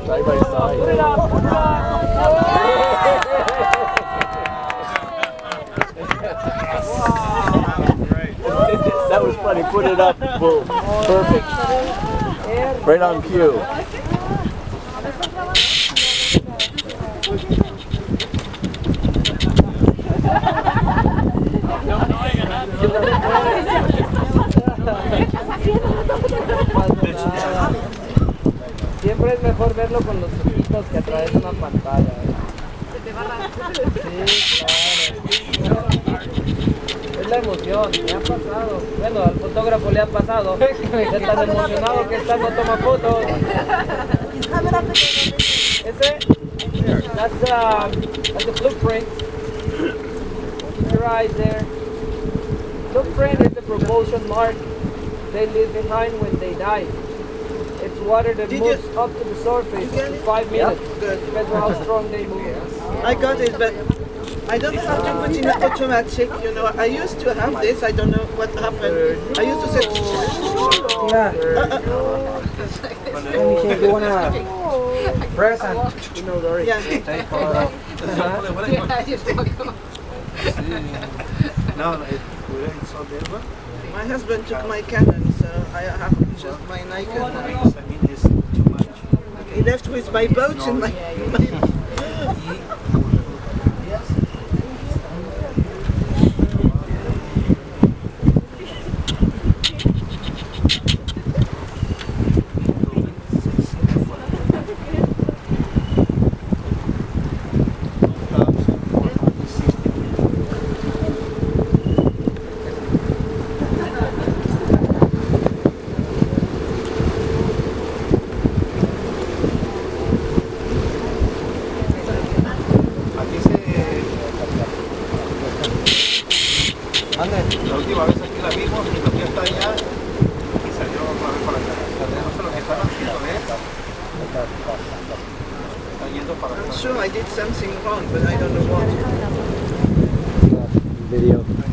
Side by side. Put it up, put it up. That was funny. Put it up. Boom. Perfect. Right on cue. Siempre es mejor verlo con los ojitos que a través de una pantalla. Sí, claro. Es la emoción, me ha pasado. Bueno, al fotógrafo le ha pasado. Es tan emocionado que está no toma fotos. Ese, that's a blueprint. Keep your eyes there. Blueprint is the propulsion mark they leave behind when they die. It's water that moves up to the surface in 5 minutes. Good. Depends on how strong they move. I got it, but I don't have to put in an automatic, you know. I used to have this, I don't know what happened. I used to say, Yeah. Anything you wanna present? You know, Dory. yeah. My husband took my Canon, so I have just my Nikon. He left with my boat and my La última vez aquí la vimos y nos dio hasta allá y salió otra vez para acá. No sé lo que están haciendo, Están yendo para acá. I'm sure I did something wrong, but I don't know what. Video.